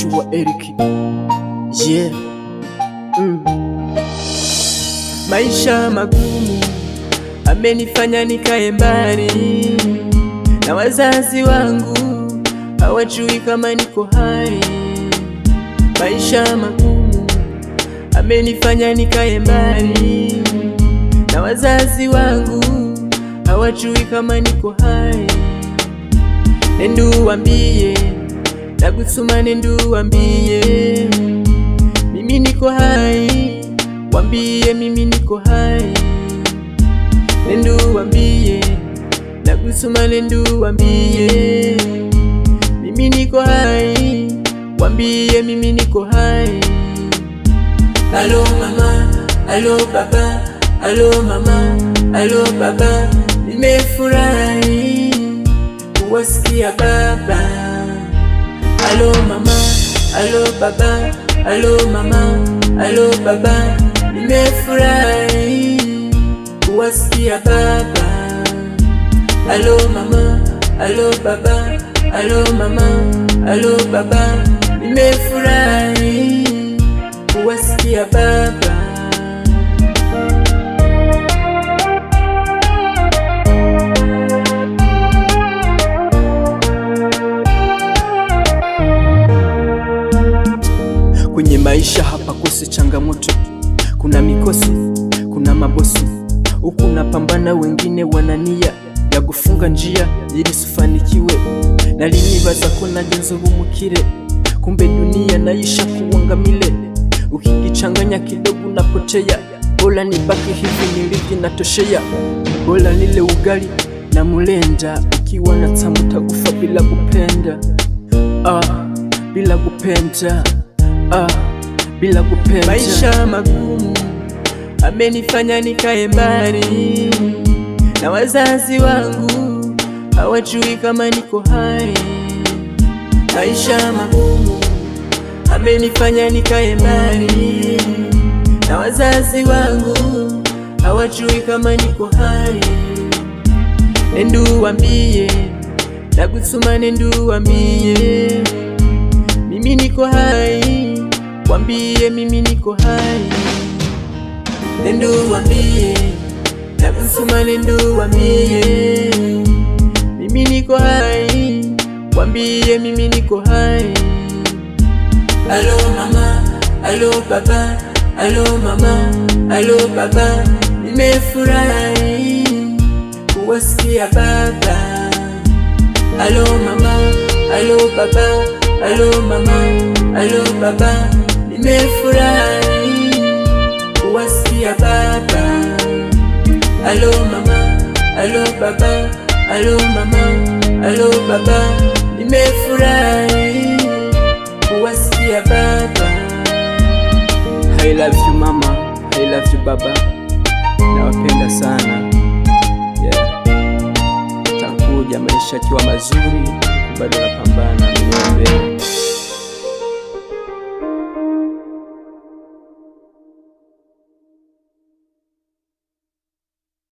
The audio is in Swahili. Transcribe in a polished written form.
naitwa Eric. Yeah. Maisha magumu amenifanya nikae mbali na wazazi wangu, hawajui kama niko hai. Maisha magumu amenifanya nikae mbali na wazazi wangu, hawajui kama niko hai. Nenda uambie, nagusuma, nenda uambie mimi niko hai, wambie mimi niko hai. Nenda uambie, nagusuma, nenda uambie mimi niko hai, wambie mimi niko hai. Allo mama, allo baba, allo mama, allo baba, nimefurahi kuwasikia baba. Allo mama, allo baba, allo mama, allo baba, nimefurahi kuwasikia baba. Allo mama, allo baba, allo mama, allo baba, nimefurahi kuwasikia baba. Kwenye maisha hapa kosi changamoto, kuna mikosi, kuna mabosi, huku napambana, wengine wanania ya kufunga njia ili sifanikiwe. Nalinibaza ko nagenze ubumukire, kumbe dunia naisha kuangamile. Ukikichanganya kidogo napotea, bora nibaki hivi nilivyo natoshea. Bora nile ugali na mulenda, ukiwa na tamu takufa bila kupenda. Bila kupenda, bila kupenda. Maisha magumu amenifanya nikae mbali na wazazi wangu, hawajui kama niko hai. Maisha magumu amenifanya nikae mbali na wazazi wangu, hawajui kama niko hai. Nenda uambie, nagusuma, nenda uambie mimi niko hai, wambie mimi niko hai. Nenda uambie, nagusuma, nenda uambie mimi niko hai, wambie mimi niko hai. Allo mama, allo baba, allo mama, allo baba, nimefurahi kuwasikia baba. Allo mama, allo baba, allo mama, allo baba, nimefurahi kuwasikia baba. Allo mama, allo baba, allo mama, allo baba, nimefurahi kuwasikia baba. I love you mama, I love you baba, nawapenda sana. Yeah. Takuja maisha kiwa mazuri, bado napambana.